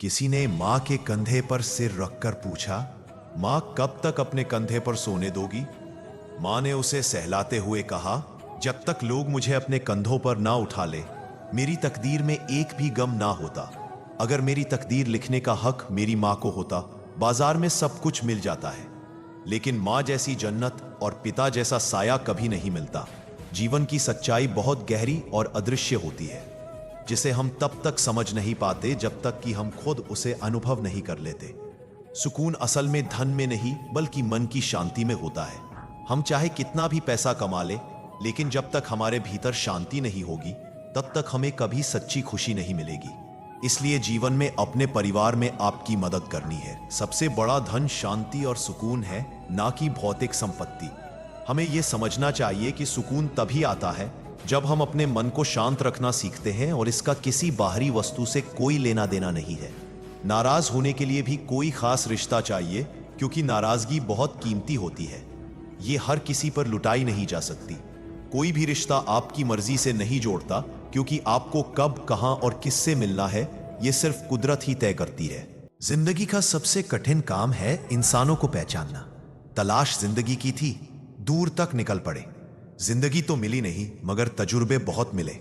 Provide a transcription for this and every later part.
किसी ने मां के कंधे पर सिर रखकर पूछा, मां कब तक अपने कंधे पर सोने दोगी? मां ने उसे सहलाते हुए कहा, जब तक लोग मुझे अपने कंधों पर ना उठा ले, मेरी तकदीर में एक भी गम ना होता। अगर मेरी तकदीर लिखने का हक मेरी मां को होता, बाजार में सब कुछ मिल जाता है, लेकिन मां जैसी जन्नत और पिता जैसा साया कभी नहीं मिलता। जीवन की सच्चाई बहुत गहरी और अदृश्य होती है, जिसे हम तब तक समझ नहीं पाते जब तक कि हम खुद उसे अनुभव नहीं कर लेते। सुकून असल में धन में नहीं बल्कि मन की शांति में होता है। हम चाहे कितना भी पैसा कमा ले, लेकिन जब तक हमारे भीतर शांति नहीं होगी तब तक हमें कभी सच्ची खुशी नहीं मिलेगी। इसलिए जीवन में अपने परिवार में आपकी मदद करनी है। सबसे बड़ा धन शांति और सुकून है, ना कि भौतिक संपत्ति। हमें यह समझना चाहिए कि सुकून तभी आता है जब हम अपने मन को शांत रखना सीखते हैं और इसका किसी बाहरी वस्तु से कोई लेना देना नहीं है। नाराज होने के लिए भी कोई खास रिश्ता चाहिए, क्योंकि नाराजगी बहुत कीमती होती है। ये हर किसी पर लुटाई नहीं जा सकती। कोई भी रिश्ता आपकी मर्जी से नहीं जोड़ता, क्योंकि आपको कब, कहां और किससे मिलना है ये सिर्फ कुदरत ही तय करती है। जिंदगी का सबसे कठिन काम है इंसानों को पहचानना। तलाश जिंदगी की थी, दूर तक निकल पड़े। जिंदगी तो मिली नहीं, मगर तजुर्बे बहुत मिले।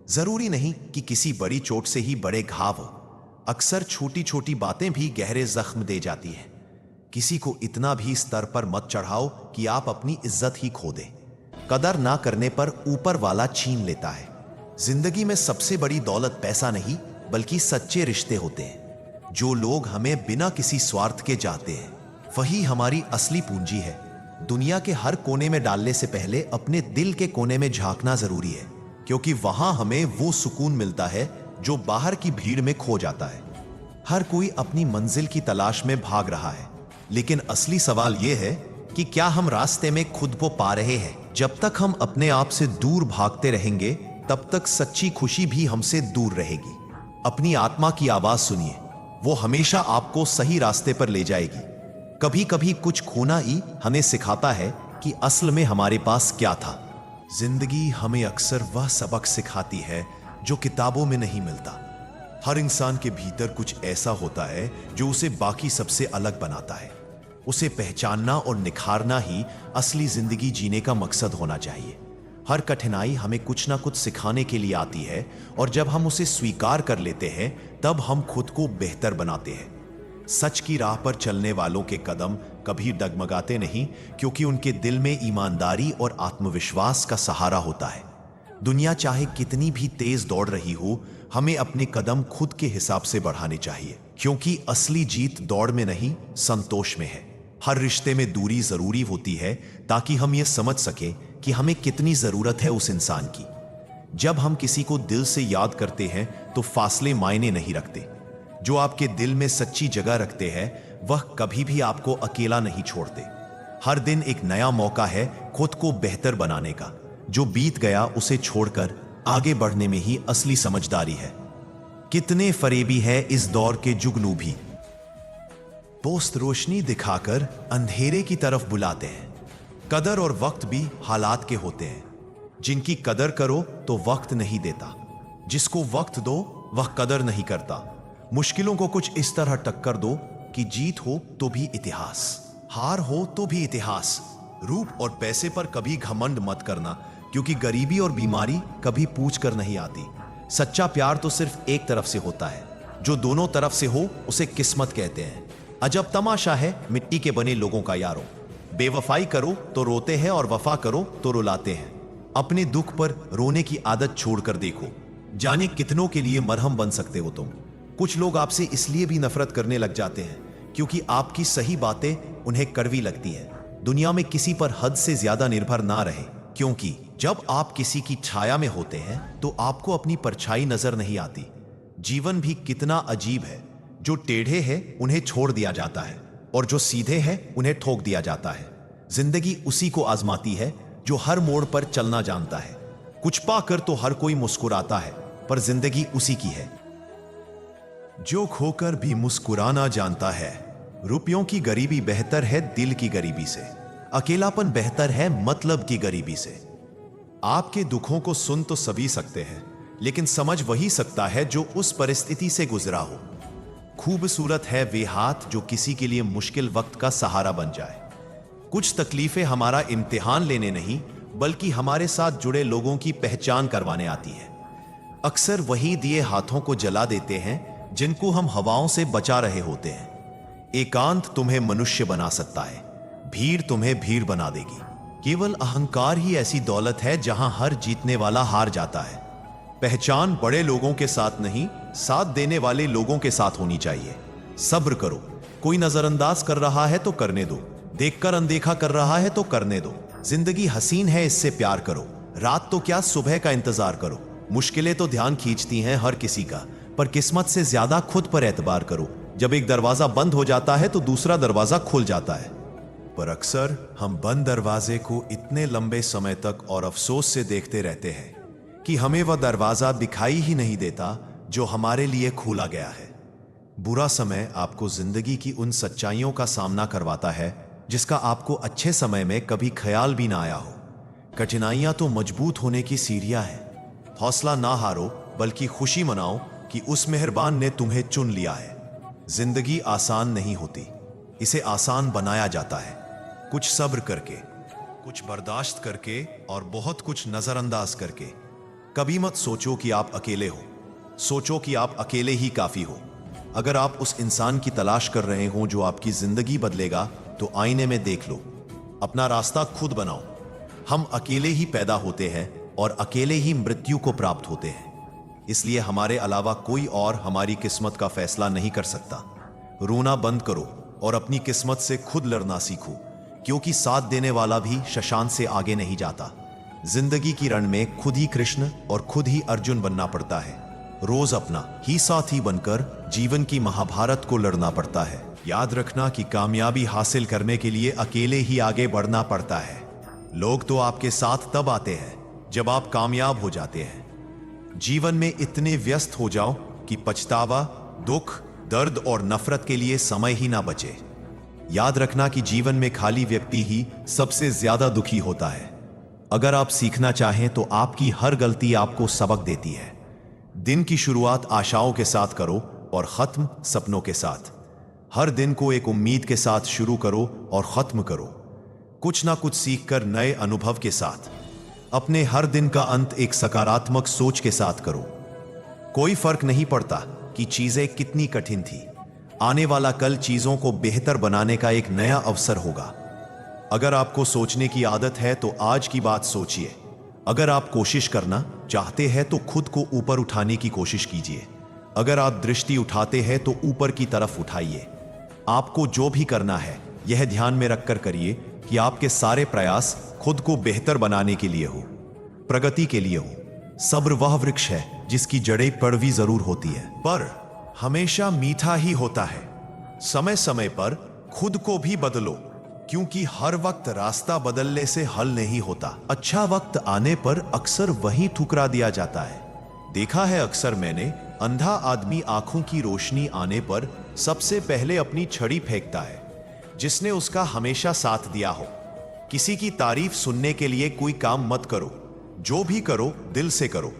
जरूरी नहीं कि किसी बड़ी चोट से ही बड़े घाव हो। अक्सर छोटी छोटी बातें भी गहरे जख्म दे जाती हैं। किसी को इतना भी स्तर पर मत चढ़ाओ कि आप अपनी इज्जत ही खो दें। कदर ना करने पर ऊपर वाला छीन लेता है। जिंदगी में सबसे बड़ी दौलत पैसा नहीं बल्कि सच्चे रिश्ते होते हैं। जो लोग हमें बिना किसी स्वार्थ के चाहते हैं, वही हमारी असली पूंजी है। दुनिया के हर कोने में डालने से पहले अपने दिल के कोने में झांकना जरूरी है, क्योंकि वहां हमें वो सुकून मिलता है जो बाहर की भीड़ में खो जाता है। हर कोई अपनी मंजिल की तलाश में भाग रहा है, लेकिन असली सवाल यह है कि क्या हम रास्ते में खुद को पा रहे हैं? जब तक हम अपने आप से दूर भागते रहेंगे, तब तक सच्ची खुशी भी हमसे दूर रहेगी। अपनी आत्मा की आवाज सुनिए, वो हमेशा आपको सही रास्ते पर ले जाएगी। कभी कभी कुछ खोना ही हमें सिखाता है कि असल में हमारे पास क्या था। जिंदगी हमें अक्सर वह सबक सिखाती है जो किताबों में नहीं मिलता। हर इंसान के भीतर कुछ ऐसा होता है जो उसे बाकी सबसे अलग बनाता है। उसे पहचानना और निखारना ही असली जिंदगी जीने का मकसद होना चाहिए। हर कठिनाई हमें कुछ ना कुछ सिखाने के लिए आती है, और जब हम उसे स्वीकार कर लेते हैं तब हम खुद को बेहतर बनाते हैं। सच की राह पर चलने वालों के कदम कभी डगमगाते नहीं, क्योंकि उनके दिल में ईमानदारी और आत्मविश्वास का सहारा होता है। दुनिया चाहे कितनी भी तेज दौड़ रही हो, हमें अपने कदम खुद के हिसाब से बढ़ाने चाहिए, क्योंकि असली जीत दौड़ में नहीं, संतोष में है। हर रिश्ते में दूरी जरूरी होती है, ताकि हम ये समझ सकें कि हमें कितनी जरूरत है उस इंसान की। जब हम किसी को दिल से याद करते हैं तो फासले मायने नहीं रखते। जो आपके दिल में सच्ची जगह रखते हैं, वह कभी भी आपको अकेला नहीं छोड़ते। हर दिन एक नया मौका है खुद को बेहतर बनाने का। जो बीत गया उसे छोड़कर आगे बढ़ने में ही असली समझदारी है। कितने फरेबी है इस दौर के जुगनू भी। दोस्त रोशनी दिखाकर अंधेरे की तरफ बुलाते हैं। कदर और वक्त भी हालात के होते हैं। जिनकी कदर करो तो वक्त नहीं देता, जिसको वक्त दो वह कदर नहीं करता। मुश्किलों को कुछ इस तरह टक्कर दो कि जीत हो तो भी इतिहास, हार हो तो भी इतिहास। रूप और पैसे पर कभी घमंड मत करना, क्योंकि गरीबी और बीमारी कभी पूछ कर नहीं आती। सच्चा प्यार तो सिर्फ एक तरफ से होता है। जो दोनों तरफ से हो उसे किस्मत कहते हैं। अजब तमाशा है मिट्टी के बने लोगों का यारो। बेवफाई करो तो रोते हैं और वफा करो तो रुलाते हैं। अपने दुख पर रोने की आदत छोड़कर देखो, जाने कितनों के लिए मरहम बन सकते हो तुम। कुछ लोग आपसे इसलिए भी नफरत करने लग जाते हैं क्योंकि आपकी सही बातें उन्हें कड़वी लगती है। दुनिया में किसी पर हद से ज्यादा निर्भर ना रहे, क्योंकि जब आप किसी की छाया में होते हैं तो आपको अपनी परछाई नजर नहीं आती। जीवन भी कितना अजीब है। जो टेढ़े हैं उन्हें छोड़ दिया जाता है, और जो सीधे हैं उन्हें ठोक दिया जाता है। जिंदगी उसी को आजमाती है जो हर मोड़ पर चलना जानता है। कुछ पाकर तो हर कोई मुस्कुराता है, पर जिंदगी उसी की है जो खोकर भी मुस्कुराना जानता है। रुपयों की गरीबी बेहतर है दिल की गरीबी से। अकेलापन बेहतर है मतलब की गरीबी से। आपके दुखों को सुन तो सभी सकते हैं, लेकिन समझ वही सकता है जो उस परिस्थिति से गुजरा हो। खूबसूरत है वे हाथ जो किसी के लिए मुश्किल वक्त का सहारा बन जाए। कुछ तकलीफें हमारा इम्तिहान लेने नहीं बल्कि हमारे साथ जुड़े लोगों की पहचान करवाने आती है। अक्सर वही दिए हाथों को जला देते हैं जिनको हम हवाओं से बचा रहे होते हैं। एकांत तुम्हें मनुष्य बना सकता है, भीड़ तुम्हें भीड़ बना देगी। केवल अहंकार ही ऐसी दौलत है जहां हर जीतने वाला हार जाता है। पहचान बड़े लोगों के साथ नहीं, साथ देने वाले लोगों के साथ होनी चाहिए। सब्र करो, कोई नजरअंदाज कर रहा है तो करने दो, देखकर अनदेखा कर रहा है तो करने दो। जिंदगी हसीन है, इससे प्यार करो। रात तो क्या, सुबह का इंतजार करो। मुश्किलें तो ध्यान खींचती हैं हर किसी का, पर किस्मत से ज्यादा खुद पर एतबार करो। जब एक दरवाजा बंद हो जाता है तो दूसरा दरवाजा खुल जाता है। पर अक्सर हम बंद दरवाजे को इतने लंबे समय तक और अफसोस से देखते रहते हैं कि हमें वह दरवाजा दिखाई ही नहीं देता जो हमारे लिए खोला गया है। बुरा समय आपको जिंदगी की उन सच्चाइयों का सामना करवाता है जिसका आपको अच्छे समय में कभी ख्याल भी ना आया हो। कठिनाइयां तो मजबूत होने की सीढ़ियां हैं। हौसला ना हारो बल्कि खुशी मनाओ कि उस मेहरबान ने तुम्हें चुन लिया है। जिंदगी आसान नहीं होती, इसे आसान बनाया जाता है। कुछ सब्र करके, कुछ बर्दाश्त करके और बहुत कुछ नजरअंदाज करके। कभी मत सोचो कि आप अकेले हो, सोचो कि आप अकेले ही काफी हो। अगर आप उस इंसान की तलाश कर रहे हो जो आपकी जिंदगी बदलेगा तो आईने में देख लो, अपना रास्ता खुद बनाओ। हम अकेले ही पैदा होते हैं और अकेले ही मृत्यु को प्राप्त होते हैं, इसलिए हमारे अलावा कोई और हमारी किस्मत का फैसला नहीं कर सकता। रोना बंद करो और अपनी किस्मत से खुद लड़ना सीखो, क्योंकि साथ देने वाला भी शशांक से आगे नहीं जाता। जिंदगी की रण में खुद ही कृष्ण और खुद ही अर्जुन बनना पड़ता है। रोज अपना ही साथी बनकर जीवन की महाभारत को लड़ना पड़ता है। याद रखना कि कामयाबी हासिल करने के लिए अकेले ही आगे बढ़ना पड़ता है। लोग तो आपके साथ तब आते हैं जब आप कामयाब हो जाते हैं। जीवन में इतने व्यस्त हो जाओ कि पछतावा, दुख, दर्द और नफरत के लिए समय ही ना बचे। याद रखना कि जीवन में खाली व्यक्ति ही सबसे ज्यादा दुखी होता है। अगर आप सीखना चाहें तो आपकी हर गलती आपको सबक देती है। दिन की शुरुआत आशाओं के साथ करो और खत्म सपनों के साथ। हर दिन को एक उम्मीद के साथ शुरू करो और खत्म करो, कुछ ना कुछ सीखकर नए अनुभव के साथ। अपने हर दिन का अंत एक सकारात्मक सोच के साथ करो। कोई फर्क नहीं पड़ता कि चीजें कितनी कठिन थी, आने वाला कल चीजों को बेहतर बनाने का एक नया अवसर होगा। अगर आपको सोचने की आदत है तो आज की बात सोचिए। अगर आप कोशिश करना चाहते हैं तो खुद को ऊपर उठाने की कोशिश कीजिए। अगर आप दृष्टि उठाते हैं तो ऊपर की तरफ उठाइए। आपको जो भी करना है यह ध्यान में रखकर करिए कि आपके सारे प्रयास खुद को बेहतर बनाने के लिए हो, प्रगति के लिए हो। सब्र वह वृक्ष है जिसकी जड़ें कड़वी जरूर होती है, पर हमेशा मीठा ही होता है। समय समय पर खुद को भी बदलो, क्योंकि हर वक्त रास्ता बदलने से हल नहीं होता। अच्छा वक्त आने पर अक्सर वही ठुकरा दिया जाता है। देखा है अक्सर मैंने, अंधा आदमी आंखों की रोशनी आने पर सबसे पहले अपनी छड़ी फेंकता है जिसने उसका हमेशा साथ दिया हो। किसी की तारीफ सुनने के लिए कोई काम मत करो, जो भी करो दिल से करो।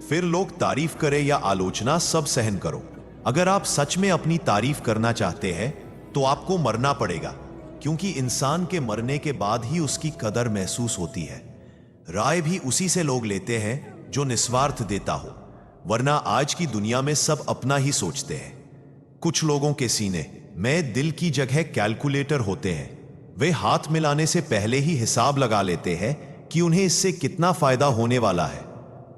फिर लोग तारीफ करे या आलोचना सब सहन करो। अगर आप सच में अपनी तारीफ करना चाहते हैं तो आपको मरना पड़ेगा, क्योंकि इंसान के मरने के बाद ही उसकी कदर महसूस होती है। राय भी उसी से लोग लेते हैं जो निस्वार्थ देता हो, वरना आज की दुनिया में सब अपना ही सोचते हैं। कुछ लोगों के सीने में दिल की जगह कैलकुलेटर होते हैं। वे हाथ मिलाने से पहले ही हिसाब लगा लेते हैं कि उन्हें इससे कितना फायदा होने वाला है।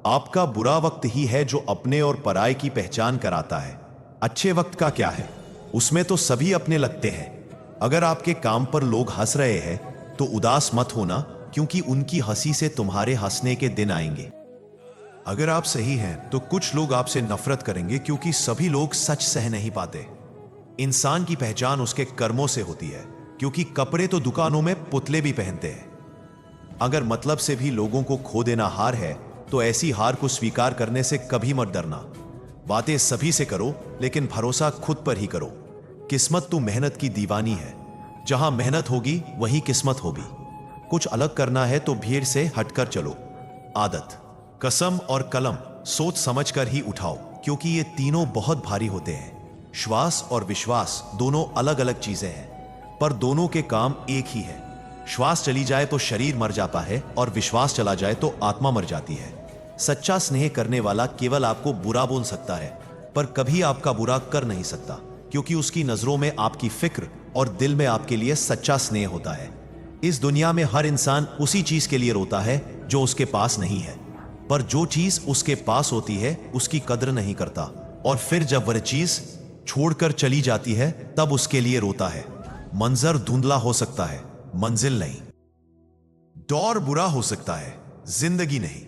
आपका बुरा वक्त ही है जो अपने और पराये की पहचान कराता है। अच्छे वक्त का क्या है, उसमें तो सभी अपने लगते हैं। अगर आपके काम पर लोग हंस रहे हैं तो उदास मत होना, क्योंकि उनकी हंसी से तुम्हारे हंसने के दिन आएंगे। अगर आप सही हैं तो कुछ लोग आपसे नफरत करेंगे, क्योंकि सभी लोग सच सह नहीं पाते। इंसान की पहचान उसके कर्मों से होती है, क्योंकि कपड़े तो दुकानों में पुतले भी पहनते हैं। अगर मतलब से भी लोगों को खो देना हार है तो ऐसी हार को स्वीकार करने से कभी मत डरना। बातें सभी से करो, लेकिन भरोसा खुद पर ही करो। किस्मत तो मेहनत की दीवानी है, जहां मेहनत होगी वही किस्मत होगी। कुछ अलग करना है तो भीड़ से हटकर चलो। आदत, कसम और कलम सोच समझ कर ही उठाओ, क्योंकि ये तीनों बहुत भारी होते हैं। श्वास और विश्वास दोनों अलग अलग चीजें हैं, पर दोनों के काम एक ही है। श्वास चली जाए तो शरीर मर जाता है और विश्वास चला जाए तो आत्मा मर जाती है। सच्चा स्नेह करने वाला केवल आपको बुरा बोल सकता है, पर कभी आपका बुरा कर नहीं सकता, क्योंकि उसकी नजरों में आपकी फिक्र और दिल में आपके लिए सच्चा स्नेह होता है। इस दुनिया में हर इंसान उसी चीज के लिए रोता है जो उसके पास नहीं है, पर जो चीज उसके पास होती है उसकी कद्र नहीं करता, और फिर जब वह चीज छोड़कर चली जाती है तब उसके लिए रोता है। मंजर धुंधला हो सकता है, मंजिल नहीं। दौर बुरा हो सकता है, जिंदगी नहीं।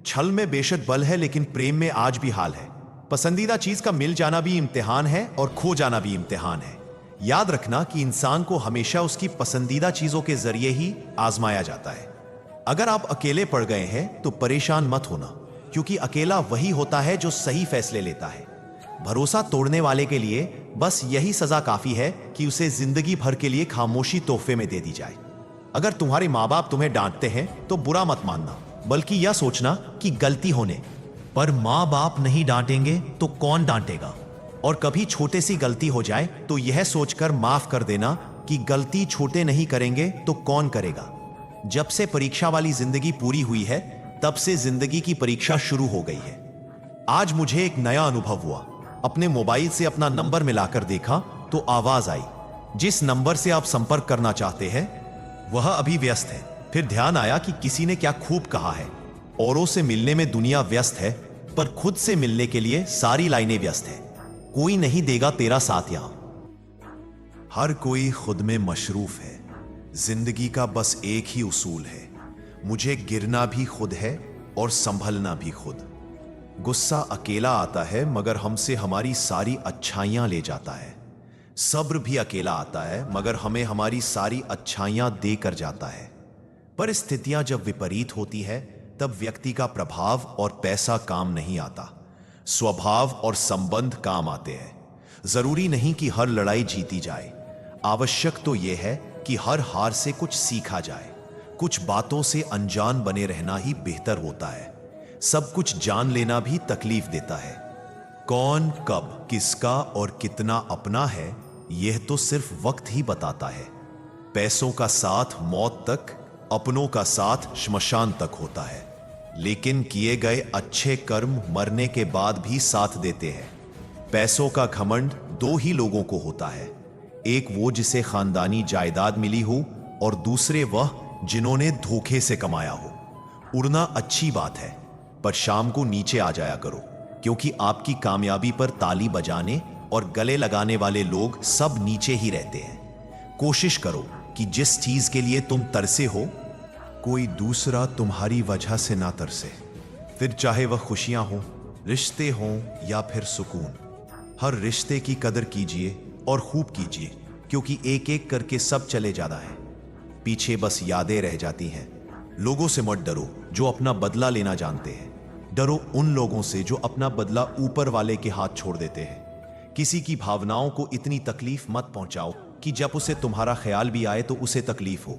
छल में बेशक बल है, लेकिन प्रेम में आज भी हाल है। पसंदीदा चीज का मिल जाना भी इम्तिहान है और खो जाना भी इम्तिहान है। याद रखना कि इंसान को हमेशा उसकी पसंदीदा चीजों के जरिए ही आजमाया जाता है। अगर आप अकेले पड़ गए हैं तो परेशान मत होना, क्योंकि अकेला वही होता है जो सही फैसले लेता है। भरोसा तोड़ने वाले के लिए बस यही सजा काफी है कि उसे जिंदगी भर के लिए खामोशी तोहफे में दे दी जाए। अगर तुम्हारे माँ बाप तुम्हें डांटते हैं तो बुरा मत मानना, बल्कि यह सोचना कि गलती होने पर माँ बाप नहीं डांटेंगे तो कौन डांटेगा। और कभी छोटे सी गलती हो जाए तो यह सोचकर माफ कर देना कि गलती छोटे नहीं करेंगे तो कौन करेगा। जब से परीक्षा वाली जिंदगी पूरी हुई है तब से जिंदगी की परीक्षा शुरू हो गई है। आज मुझे एक नया अनुभव हुआ। अपने मोबाइल से अपना नंबर मिलाकर देखा तो आवाज आई, जिस नंबर से आप संपर्क करना चाहते हैं वह अभी व्यस्त है। फिर ध्यान आया कि किसी ने क्या खूब कहा है, औरों से मिलने में दुनिया व्यस्त है, पर खुद से मिलने के लिए सारी लाइनें व्यस्त है। कोई नहीं देगा तेरा साथ यहां। हर कोई खुद में मशरूफ है। जिंदगी का बस एक ही उसूल है, मुझे गिरना भी खुद है और संभलना भी खुद। गुस्सा अकेला आता है मगर हमसे हमारी सारी अच्छाइयां ले जाता है। सब्र भी अकेला आता है मगर हमें हमारी सारी अच्छाइयां देकर जाता है। परिस्थितियां जब विपरीत होती है तब व्यक्ति का प्रभाव और पैसा काम नहीं आता, स्वभाव और संबंध काम आते हैं। जरूरी नहीं कि हर लड़ाई जीती जाए, आवश्यक तो यह है कि हर हार से कुछ सीखा जाए। कुछ बातों से अनजान बने रहना ही बेहतर होता है। सब कुछ जान लेना भी तकलीफ देता है। कौन कब किसका और कितना अपना है यह तो सिर्फ वक्त ही बताता है। पैसों का साथ मौत तक, अपनों का साथ श्मशान तक होता है, लेकिन किए गए अच्छे कर्म मरने के बाद भी साथ देते हैं। पैसों का घमंड दो ही लोगों को होता है, एक वो जिसे खानदानी जायदाद मिली हो और दूसरे वह जिन्होंने धोखे से कमाया हो। उड़ना अच्छी बात है, पर शाम को नीचे आ जाया करो, क्योंकि आपकी कामयाबी पर ताली बजाने और गले लगाने वाले लोग सब नीचे ही रहते हैं। कोशिश करो कि जिस चीज के लिए तुम तरसे हो कोई दूसरा तुम्हारी वजह से ना तरसे। फिर चाहे वह खुशियां हो, रिश्ते हों या फिर सुकून, हर रिश्ते की कदर कीजिए और खूब कीजिए, क्योंकि एक एक करके सब चले जाता है, पीछे बस यादें रह जाती हैं। लोगों से मत डरो जो अपना बदला लेना जानते हैं, डरो उन लोगों से जो अपना बदला ऊपर वाले के हाथ छोड़ देते हैं। किसी की भावनाओं को इतनी तकलीफ मत पहुंचाओ कि जब उसे तुम्हारा ख्याल भी आए तो उसे तकलीफ हो।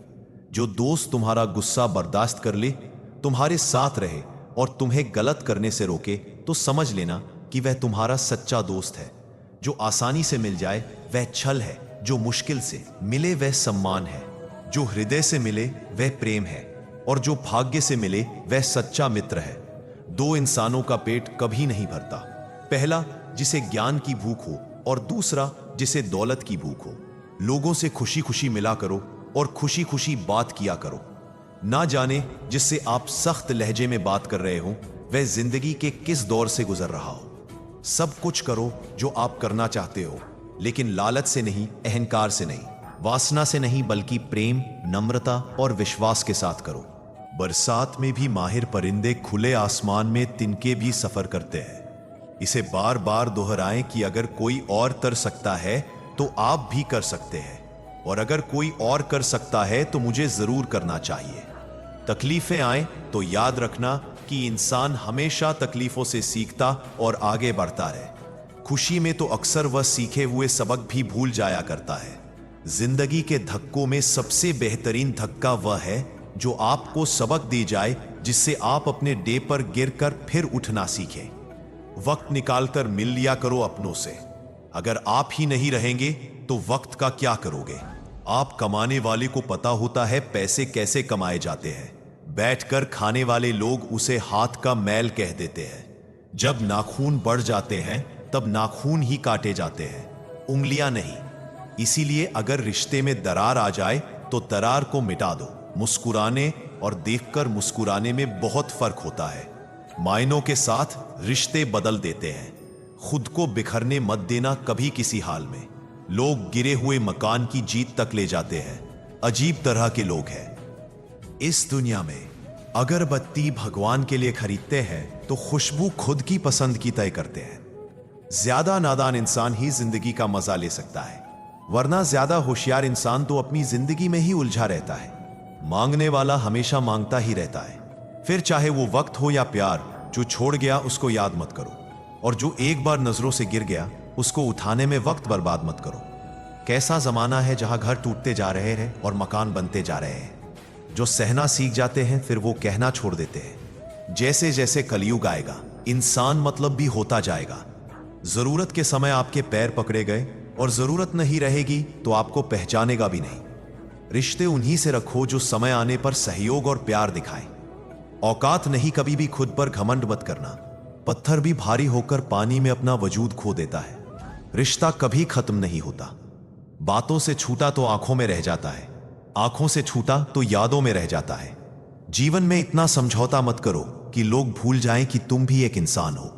जो दोस्त तुम्हारा गुस्सा बर्दाश्त कर ले, तुम्हारे साथ रहे और तुम्हें गलत करने से रोके, तो समझ लेना कि वह तुम्हारा सच्चा दोस्त है। जो आसानी से मिल जाए वह छल है, जो मुश्किल से मिले वह सम्मान है, जो हृदय से मिले वह प्रेम है, और जो भाग्य से मिले वह सच्चा मित्र है। दो इंसानों का पेट कभी नहीं भरता, पहला जिसे ज्ञान की भूख हो और दूसरा जिसे दौलत की भूख हो। लोगों से खुशी खुशी मिला करो और खुशी खुशी बात किया करो। ना जाने जिससे आप सख्त लहजे में बात कर रहे हो वह जिंदगी के किस दौर से गुजर रहा हो। सब कुछ करो जो आप करना चाहते हो, लेकिन लालच से नहीं, अहंकार से नहीं, वासना से नहीं, बल्कि प्रेम, नम्रता और विश्वास के साथ करो। बरसात में भी माहिर परिंदे खुले आसमान में तिनके भी सफर करते हैं। इसे बार बार दोहराएं कि अगर कोई और कर सकता है तो आप भी कर सकते हैं, और अगर कोई और कर सकता है तो मुझे जरूर करना चाहिए। तकलीफें आए तो याद रखना कि इंसान हमेशा तकलीफों से सीखता और आगे बढ़ता रहे। खुशी में तो अक्सर वह सीखे हुए सबक भी भूल जाया करता है। जिंदगी के धक्कों में सबसे बेहतरीन धक्का वह है जो आपको सबक दी जाए, जिससे आप अपने डे पर गिरकर फिर उठना सीखें। वक्त निकालकर मिल लिया करो अपनों से, अगर आप ही नहीं रहेंगे तो वक्त का क्या करोगे? आप कमाने वाले को पता होता है पैसे कैसे कमाए जाते हैं। बैठकर खाने वाले लोग उसे हाथ का मैल कह देते हैं। जब नाखून बढ़ जाते हैं तब नाखून ही काटे जाते हैं, उंगलियां नहीं। इसीलिए अगर रिश्ते में दरार आ जाए तो दरार को मिटा दो। मुस्कुराने और देखकर मुस्कुराने में बहुत फर्क होता है। मायनों के साथ रिश्ते बदल देते हैं। खुद को बिखरने मत देना कभी किसी हाल में। लोग गिरे हुए मकान की जीत तक ले जाते हैं। अजीब तरह के लोग हैं इस दुनिया में। अगरबत्ती भगवान के लिए खरीदते हैं तो खुशबू खुद की पसंद की तय करते हैं। ज्यादा नादान इंसान ही जिंदगी का मजा ले सकता है, वरना ज्यादा होशियार इंसान तो अपनी जिंदगी में ही उलझा रहता है। मांगने वाला हमेशा मांगता ही रहता है। फिर चाहे वो वक्त हो या प्यार, जो छोड़ गया उसको याद मत करो, और जो एक बार नजरों से गिर गया उसको उठाने में वक्त बर्बाद मत करो। कैसा जमाना है जहां घर टूटते जा रहे हैं और मकान बनते जा रहे हैं। जो सहना सीख जाते हैं फिर वो कहना छोड़ देते हैं। जैसे जैसे कलयुग आएगा इंसान मतलब भी होता जाएगा। जरूरत के समय आपके पैर पकड़े गए और जरूरत नहीं रहेगी तो आपको पहचानेगा भी नहीं। रिश्ते उन्हीं से रखो जो समय आने पर सहयोग और प्यार दिखाएं। औकात नहीं कभी भी खुद पर घमंड मत करना। पत्थर भी भारी होकर पानी में अपना वजूद खो देता है। रिश्ता कभी खत्म नहीं होता। बातों से छूटा तो आंखों में रह जाता है, आंखों से छूटा तो यादों में रह जाता है। जीवन में इतना समझौता मत करो कि लोग भूल जाएं कि तुम भी एक इंसान हो।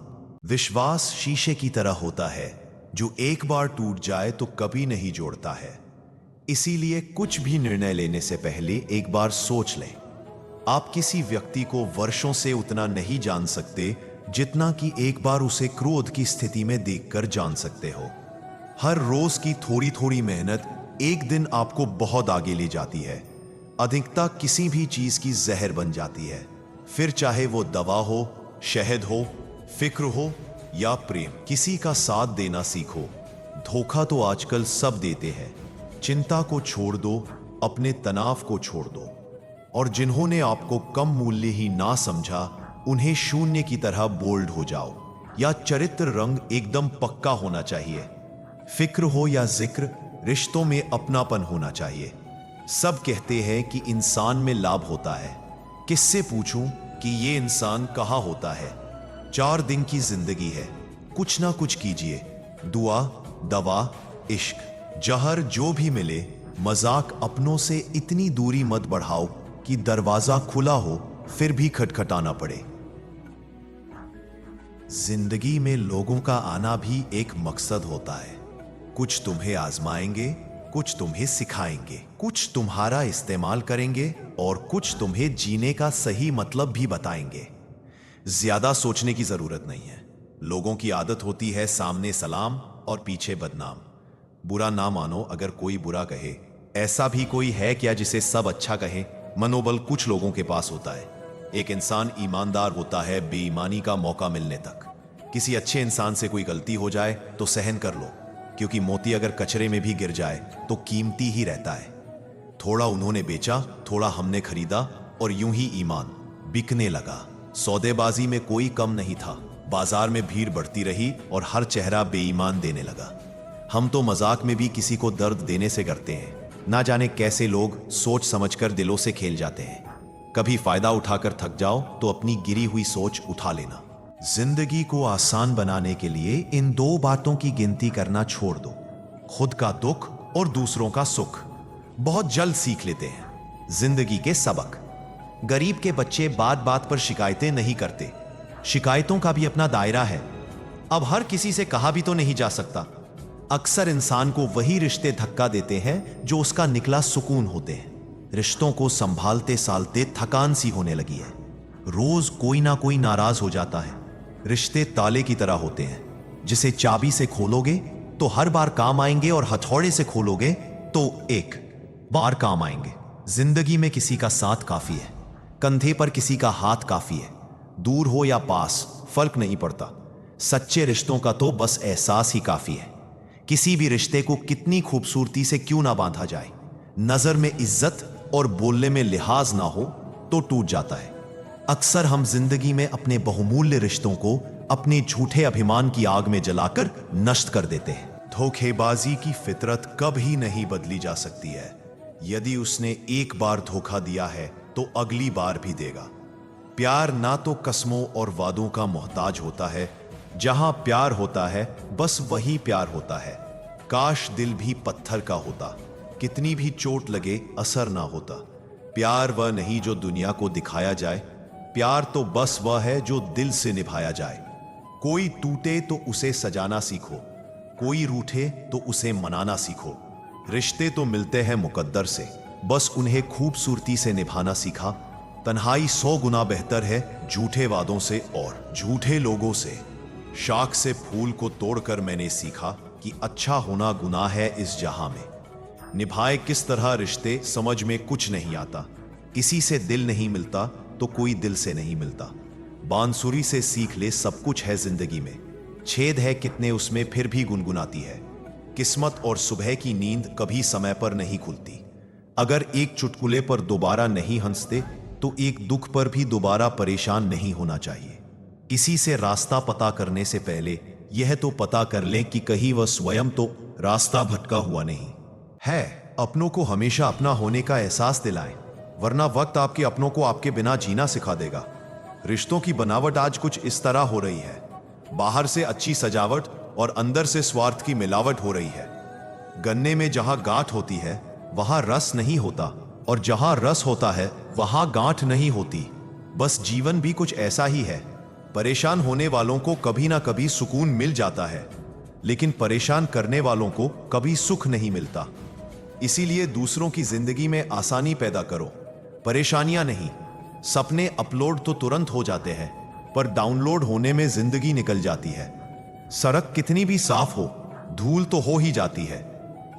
विश्वास शीशे की तरह होता है, जो एक बार टूट जाए तो कभी नहीं जोड़ता है। इसीलिए कुछ भी निर्णय लेने से पहले एक बार सोच लें। आप किसी व्यक्ति को वर्षों से उतना नहीं जान सकते जितना कि एक बार उसे क्रोध की स्थिति में देखकर जान सकते हो। हर रोज की थोड़ी थोड़ी मेहनत एक दिन आपको बहुत आगे ले जाती है। अधिकता किसी भी चीज की जहर बन जाती है। फिर चाहे वो दवा हो, शहद हो, फिक्र हो या प्रेम। किसी का साथ देना सीखो। धोखा तो आजकल सब देते हैं। चिंता को छोड़ दो, अपने तनाव को छोड़ दो, और जिन्होंने आपको कम मूल्य ही ना समझा उन्हें शून्य की तरह बोल्ड हो जाओ। या चरित्र रंग एकदम पक्का होना चाहिए। फिक्र हो या जिक्र, रिश्तों में अपनापन होना चाहिए। सब कहते हैं कि इंसान में लाभ होता है, किससे पूछूं कि ये इंसान कहां होता है। 4 दिन की जिंदगी है, कुछ ना कुछ कीजिए। दुआ, दवा, इश्क, जहर जो भी मिले। मजाक अपनों से इतनी दूरी मत बढ़ाओ कि दरवाजा खुला हो फिर भी खटखटाना पड़े। जिंदगी में लोगों का आना भी एक मकसद होता है। कुछ तुम्हें आजमाएंगे, कुछ तुम्हें सिखाएंगे, कुछ तुम्हारा इस्तेमाल करेंगे और कुछ तुम्हें जीने का सही मतलब भी बताएंगे। ज्यादा सोचने की जरूरत नहीं है। लोगों की आदत होती है सामने सलाम और पीछे बदनाम। बुरा ना मानो अगर कोई बुरा कहे। ऐसा भी कोई है क्या जिसे सब अच्छा कहे? मनोबल कुछ लोगों के पास होता है। एक इंसान ईमानदार होता है बेईमानी का मौका मिलने तक। किसी अच्छे इंसान से कोई गलती हो जाए तो सहन कर लो, क्योंकि मोती अगर कचरे में भी गिर जाए तो कीमती ही रहता है। थोड़ा उन्होंने बेचा, थोड़ा हमने खरीदा, और यूं ही ईमान बिकने लगा। सौदेबाजी में कोई कम नहीं था। बाजार में भीड़ बढ़ती रही और हर चेहरा बेईमान देने लगा। हम तो मजाक में भी किसी को दर्द देने से डरते हैं। ना जाने कैसे लोग सोच समझकर दिलों से खेल जाते हैं। कभी फायदा उठाकर थक जाओ तो अपनी गिरी हुई सोच उठा लेना। जिंदगी को आसान बनाने के लिए इन 2 बातों की गिनती करना छोड़ दो, खुद का दुख और दूसरों का सुख। बहुत जल्द सीख लेते हैं जिंदगी के सबक। गरीब के बच्चे बात बात पर शिकायतें नहीं करते। शिकायतों का भी अपना दायरा है। अब हर किसी से कहा भी तो नहीं जा सकता। अक्सर इंसान को वही रिश्ते धक्का देते हैं जो उसका निकला सुकून होते हैं। रिश्तों को संभालते सालते थकान सी होने लगी है। रोज कोई ना कोई नाराज हो जाता है। रिश्ते ताले की तरह होते हैं, जिसे चाबी से खोलोगे तो हर बार काम आएंगे और हथौड़े से खोलोगे तो एक बार काम आएंगे। जिंदगी में किसी का साथ काफी है, कंधे पर किसी का हाथ काफी है। दूर हो या पास फर्क नहीं पड़ता। सच्चे रिश्तों का तो बस एहसास ही काफी है। किसी भी रिश्ते को कितनी खूबसूरती से क्यों ना बांधा जाए, नजर में इज्जत और बोलने में लिहाज ना हो तो टूट जाता है। अक्सर हम जिंदगी में अपने बहुमूल्य रिश्तों को अपने झूठे अभिमान की आग में जलाकर नष्ट कर देते हैं। धोखेबाजी की फितरत कभी नहीं बदली जा सकती है। यदि उसने एक बार धोखा दिया है तो अगली बार भी देगा। प्यार ना तो कस्मों और वादों का मोहताज होता है। जहां प्यार होता है बस वही प्यार होता है। काश दिल भी पत्थर का होता, कितनी भी चोट लगे असर ना होता। प्यार वह नहीं जो दुनिया को दिखाया जाए, प्यार तो बस वह है जो दिल से निभाया जाए। कोई टूटे तो उसे सजाना सीखो, कोई रूठे तो उसे मनाना सीखो। रिश्ते तो मिलते हैं मुकद्दर से, बस उन्हें खूबसूरती से निभाना सीखा। तन्हाई 100 गुना बेहतर है झूठे वादों से और झूठे लोगों से। शाख से फूल को तोड़कर मैंने सीखा कि अच्छा होना गुनाह है इस जहां में। निभाए किस तरह रिश्ते समझ में कुछ नहीं आता। किसी से दिल नहीं मिलता तो कोई दिल से नहीं मिलता। बांसुरी से सीख ले सब कुछ है जिंदगी में, छेद है कितने उसमें फिर भी गुनगुनाती है। किस्मत और सुबह की नींद कभी समय पर नहीं खुलती। अगर एक चुटकुले पर दोबारा नहीं हंसते तो एक दुख पर भी दोबारा परेशान नहीं होना चाहिए। किसी से रास्ता पता करने से पहले यह तो पता कर ले कि कहीं वह स्वयं तो रास्ता भटका हुआ नहीं है। अपनों को हमेशा अपना होने का एहसास दिलाएं, वरना वक्त आपके अपनों को आपके बिना जीना सिखा देगा। रिश्तों की बनावट आज कुछ इस तरह हो रही है, बाहर से अच्छी सजावट और अंदर से स्वार्थ की मिलावट हो रही है। गन्ने में जहां गांठ होती है वहां रस नहीं होता, और जहां रस होता है वहां गांठ नहीं होती। बस जीवन भी कुछ ऐसा ही है। परेशान होने वालों को कभी ना कभी सुकून मिल जाता है, लेकिन परेशान करने वालों को कभी सुख नहीं मिलता। इसीलिए दूसरों की जिंदगी में आसानी पैदा करो, परेशानियां नहीं। सपने अपलोड तो तुरंत हो जाते हैं, पर डाउनलोड होने में जिंदगी निकल जाती है। सड़क कितनी भी साफ हो, धूल तो हो ही जाती है।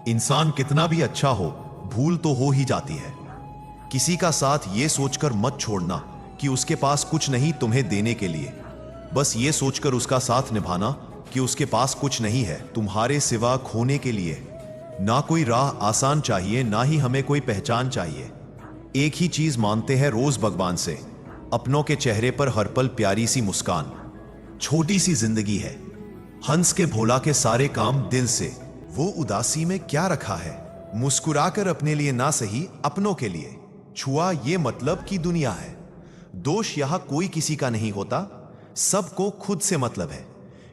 इंसान कितना भी अच्छा हो, भूल तो हो ही जाती है। किसी का साथ ये सोचकर मत छोड़ना कि उसके पास कुछ नहीं तुम्हें देने के लिए। बस ये सोचकर उसका साथ निभाना कि उसके पास कुछ नहीं है तुम्हारे सिवा खोने के लिए। ना कोई राह आसान चाहिए, ना ही हमें कोई पहचान चाहिए। एक ही चीज मानते हैं रोज भगवान से, अपनों के चेहरे पर हर पल प्यारी सी मुस्कान। छोटी सी जिंदगी है, हंस के भोला के सारे काम दिल से। वो उदासी में क्या रखा है, मुस्कुराकर अपने लिए ना सही अपनों के लिए। छुआ ये मतलब की दुनिया है। दोष यहां कोई किसी का नहीं होता, सबको खुद से मतलब है।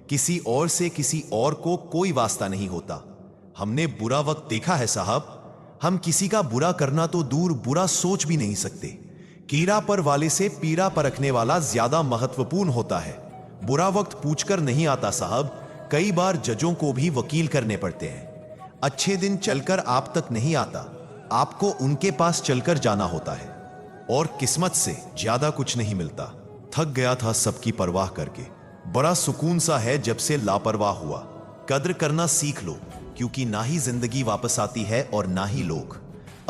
किसी और से किसी और को कोई वास्ता नहीं होता। हमने बुरा वक्त देखा है साहब, हम किसी का बुरा करना तो दूर बुरा सोच भी नहीं सकते। कीड़ा पर वाले से पीड़ा परखने वाला ज्यादा महत्वपूर्ण होता है। बुरा वक्त पूछकर नहीं आता साहब, कई बार जजों को भी वकील करने पड़ते हैं। अच्छे दिन चलकर आप तक नहीं आता, आपको उनके पास चलकर जाना होता है। और किस्मत से ज्यादा कुछ नहीं मिलता। थक गया था सबकी परवाह करके, बड़ा सुकून सा है जब से लापरवाह हुआ। कद्र करना सीख लो, क्योंकि ना ही जिंदगी वापस आती है और ना ही लोग।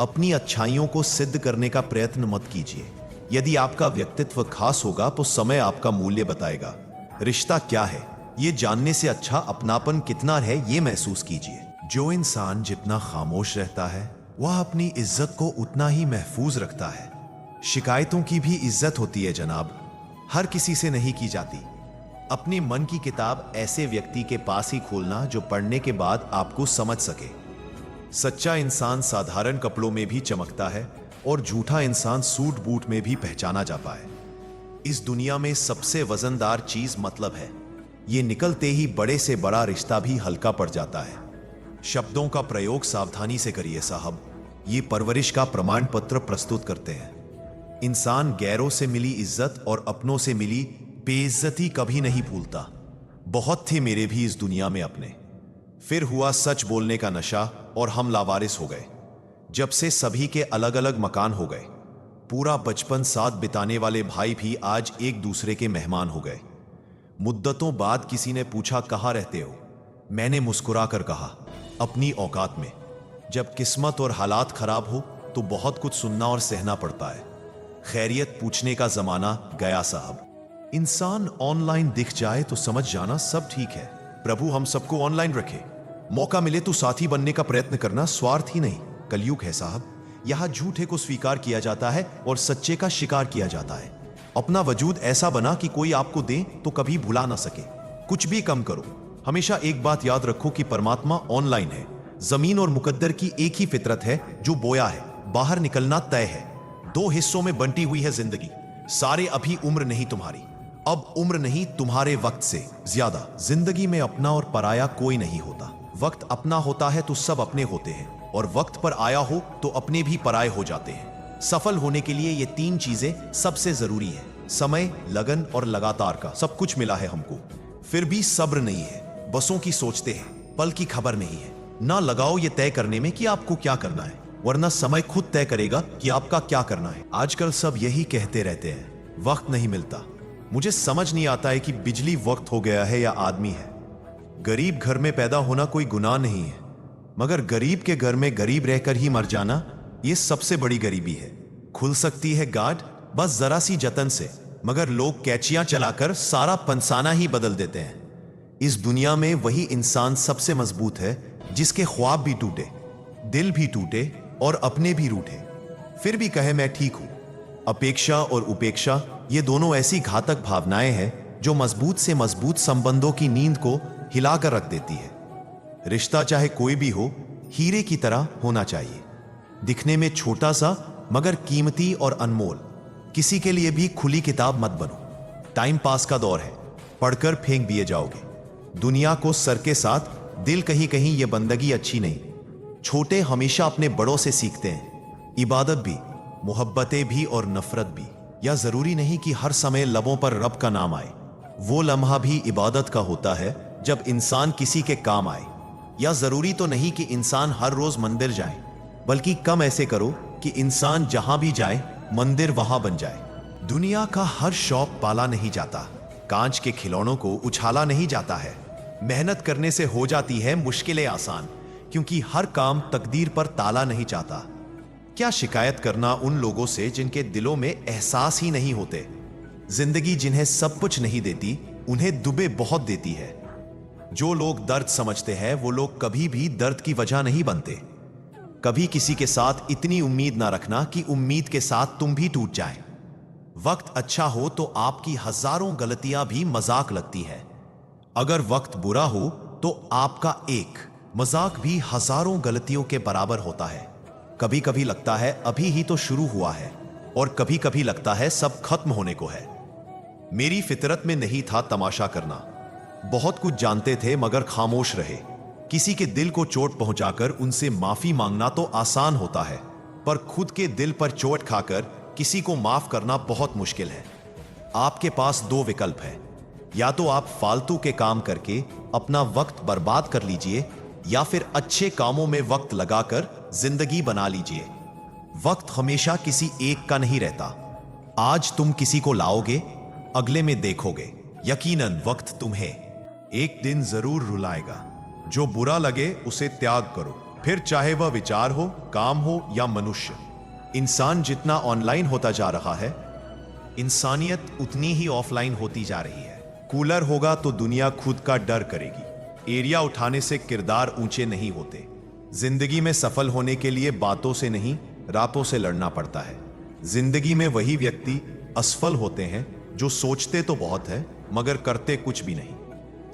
अपनी अच्छाइयों को सिद्ध करने का प्रयत्न मत कीजिए। यदि आपका व्यक्तित्व खास होगा तो समय आपका मूल्य बताएगा। रिश्ता क्या है ये जानने से अच्छा अपनापन कितना है ये महसूस कीजिए। जो इंसान जितना खामोश रहता है वह अपनी इज्जत को उतना ही महफूज रखता है। शिकायतों की भी इज्जत होती है जनाब, हर किसी से नहीं की जाती। अपने मन की किताब ऐसे व्यक्ति के पास ही खोलना जो पढ़ने के बाद आपको समझ सके। सच्चा इंसान साधारण कपड़ों में भी चमकता है और झूठा इंसान सूट बूट में भी पहचाना जा पाए। इस दुनिया में सबसे वजनदार चीज मतलब है। ये निकलते ही बड़े से बड़ा रिश्ता भी हल्का पड़ जाता है। शब्दों का प्रयोग सावधानी से करिए साहब, ये परवरिश का प्रमाण पत्र प्रस्तुत करते हैं। इंसान गैरों से मिली इज्जत और अपनों से मिली बेइज्जती कभी नहीं भूलता। बहुत थे मेरे भी इस दुनिया में अपने, फिर हुआ सच बोलने का नशा और हम लावारिस हो गए। जब से सभी के अलग अलग मकान हो गए, पूरा बचपन साथ बिताने वाले भाई भी आज एक दूसरे के मेहमान हो गए। मुद्दतों बाद किसी ने पूछा कहाँ रहते हो, मैंने मुस्कुरा कर कहा अपनी औकात में। जब किस्मत और हालात खराब हो तो बहुत कुछ सुनना और सहना पड़ता है। खैरियत पूछने का जमाना गया साहब। इंसान ऑनलाइन दिख जाए तो समझ जाना सब ठीक है। प्रभु हम सबको ऑनलाइन रखे। मौका मिले तो साथी बनने का प्रयत्न करना, स्वार्थ ही नहीं। कलयुग है साहब, यहां झूठे को स्वीकार किया जाता है और सच्चे का शिकार किया जाता है। अपना वजूद ऐसा बना कि कोई आपको दे तो कभी भुला ना सके। कुछ भी कम करो, हमेशा एक बात याद रखो कि परमात्मा ऑनलाइन है। जमीन और मुकद्दर की एक ही फितरत है जो बोया है, बाहर निकलना तय है। दो हिस्सों में बंटी हुई है जिंदगी। सारे अभी उम्र नहीं तुम्हारी, अब उम्र नहीं तुम्हारे वक्त से ज्यादा। जिंदगी में अपना और पराया कोई नहीं होता। वक्त अपना होता है तो सब अपने होते हैं, और वक्त पर आया हो तो अपने भी पराये हो जाते हैं। सफल होने के लिए ये तीन चीजें सबसे जरूरी है। समय, लगन और लगातार का सब कुछ मिला है हमको, फिर भी सब्र नहीं है। बसों की सोचते हैं, पल की खबर नहीं है। ना लगाओ ये तय करने में कि आपको क्या करना है, वरना समय खुद तय करेगा कि आपका क्या करना है। आजकल सब यही कहते रहते हैं, वक्त नहीं मिलता। मुझे समझ नहीं आता है कि बिजली वक्त हो गया है या आदमी है। गरीब घर में पैदा होना कोई गुनाह नहीं है, मगर गरीब के घर में गरीब रहकर ही मर जाना, यह सबसे बड़ी गरीबी है। खुल सकती है गार्ड बस जरा सी जतन से, मगर लोग कैचियां चलाकर सारा पंसाना ही बदल देते हैं। इस दुनिया में वही इंसान सबसे मजबूत है जिसके ख्वाब भी टूटे, दिल भी टूटे और अपने भी रूठे, फिर भी कहे मैं ठीक हूं। अपेक्षा और उपेक्षा ये दोनों ऐसी घातक भावनाएं हैं जो मजबूत से मजबूत संबंधों की नींद को हिलाकर रख देती है। रिश्ता चाहे कोई भी हो, हीरे की तरह होना चाहिए, दिखने में छोटा सा मगर कीमती और अनमोल। किसी के लिए भी खुली किताब मत बनो। टाइम पास का दौर है, पढ़कर फेंक दिए जाओगे। दुनिया को सर के साथ, दिल कहीं कहीं ये बंदगी अच्छी नहीं। छोटे हमेशा अपने बड़ों से सीखते हैं, इबादत भी, मोहब्बतें भी और नफरत भी। या जरूरी नहीं कि हर समय लबों पर रब का नाम आए। वो लम्हा भी इबादत का होता है जब इंसान किसी के काम आए। या जरूरी तो नहीं कि इंसान हर रोज मंदिर जाए, बल्कि कम ऐसे करो कि इंसान जहां भी जाए मंदिर वहां बन जाए। दुनिया का हर शौक पाला नहीं जाता, कांच के खिलौनों को उछाला नहीं जाता है। मेहनत करने से हो जाती है मुश्किलें आसान, क्योंकि हर काम तकदीर पर ताला नहीं चाहता। क्या शिकायत करना उन लोगों से जिनके दिलों में एहसास ही नहीं होते। जिंदगी जिन्हें सब कुछ नहीं देती, उन्हें दुबे बहुत देती है। जो लोग दर्द समझते हैं वो लोग कभी भी दर्द की वजह नहीं बनते। कभी किसी के साथ इतनी उम्मीद ना रखना कि उम्मीद के साथ तुम भी टूट जाए। वक्त अच्छा हो तो आपकी हजारों गलतियां भी मजाक लगती है। अगर वक्त बुरा हो तो आपका एक मजाक भी हजारों गलतियों के बराबर होता है। कभी कभी लगता है अभी ही तो शुरू हुआ है, और कभी कभी लगता है सब खत्म होने को है। मेरी फितरत में नहीं था तमाशा करना। बहुत कुछ जानते थे मगर खामोश रहे। किसी के दिल को चोट पहुंचाकर उनसे माफी मांगना तो आसान होता है, पर खुद के दिल पर चोट खाकर किसी को माफ करना बहुत मुश्किल है। आपके पास दो विकल्प है, या तो आप फालतू के काम करके अपना वक्त बर्बाद कर लीजिए, या फिर अच्छे कामों में वक्त लगाकर जिंदगी बना लीजिए। वक्त हमेशा किसी एक का नहीं रहता। आज तुम किसी को लाओगे, अगले में देखोगे यकीनन वक्त तुम्हें एक दिन जरूर रुलाएगा। जो बुरा लगे उसे त्याग करो, फिर चाहे वह विचार हो, काम हो या मनुष्य। इंसान जितना ऑनलाइन होता जा रहा है, इंसानियत उतनी ही ऑफलाइन होती जा रही है। कूलर होगा तो दुनिया खुद का डर करेगी। एरिया उठाने से किरदार ऊंचे नहीं होते। जिंदगी में सफल होने के लिए बातों से नहीं, रातों से लड़ना पड़ता है। जिंदगी में वही व्यक्ति असफल होते हैं जो सोचते तो बहुत है मगर करते कुछ भी नहीं।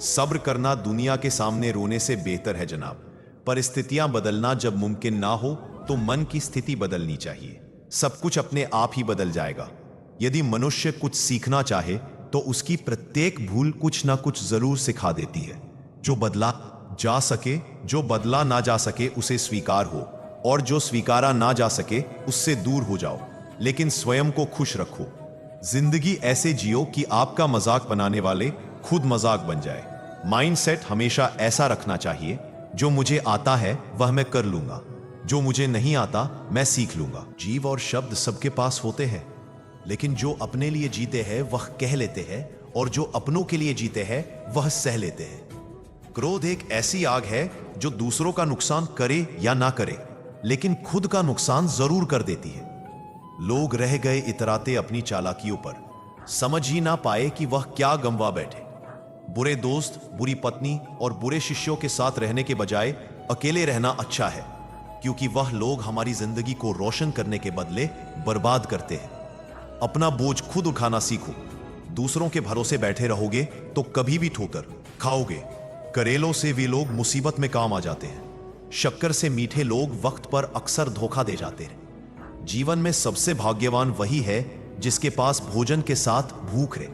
सब्र करना दुनिया के सामने रोने से बेहतर है जनाब। परिस्थितियां बदलना जब मुमकिन ना हो तो मन की स्थिति बदलनी चाहिए। सब कुछ अपने आप ही बदल जाएगा। यदि मनुष्य कुछ सीखना चाहे तो उसकी प्रत्येक भूल कुछ ना कुछ जरूर सिखा देती है। जो बदला जा सके, जो बदला ना जा सके उसे स्वीकार हो, और जो स्वीकारा ना जा सके उससे दूर हो जाओ, लेकिन स्वयं को खुश रखो। जिंदगी ऐसे जियो कि आपका मजाक बनाने वाले खुद मजाक बन जाए। माइंडसेट हमेशा ऐसा रखना चाहिए, जो मुझे आता है वह मैं कर लूंगा, जो मुझे नहीं आता मैं सीख लूंगा। जीव और शब्द सबके पास होते हैं, लेकिन जो अपने लिए जीते हैं वह कह लेते हैं, और जो अपनों के लिए जीते हैं वह सह लेते हैं। क्रोध एक ऐसी आग है जो दूसरों का नुकसान करे या ना करे, लेकिन खुद का नुकसान जरूर कर देती है। लोग रह गए इतराते अपनी चालाकियों पर, समझ ही ना पाए कि वह क्या गंवा बैठे। बुरे दोस्त, बुरी पत्नी और बुरे शिष्यों के साथ रहने के बजाय अकेले रहना अच्छा है, क्योंकि वह लोग हमारी जिंदगी को रोशन करने के बदले बर्बाद करते हैं। अपना बोझ खुद उठाना सीखो। दूसरों के भरोसे बैठे रहोगे तो कभी भी ठोकर खाओगे। करेलों से वे लोग मुसीबत में काम आ जाते हैं। शक्कर से मीठे लोग वक्त पर अक्सर धोखा दे जाते हैं। जीवन में सबसे भाग्यवान वही है जिसके पास भोजन के साथ भूख है,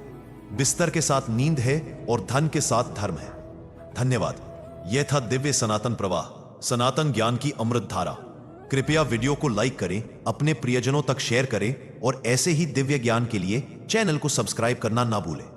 बिस्तर के साथ नींद है और धन के साथ धर्म है। धन्यवाद। यह था दिव्य सनातन प्रवाह, सनातन ज्ञान की अमृत धारा। कृपया वीडियो को लाइक करें, अपने प्रियजनों तक शेयर करें और ऐसे ही दिव्य ज्ञान के लिए चैनल को सब्सक्राइब करना ना भूलें।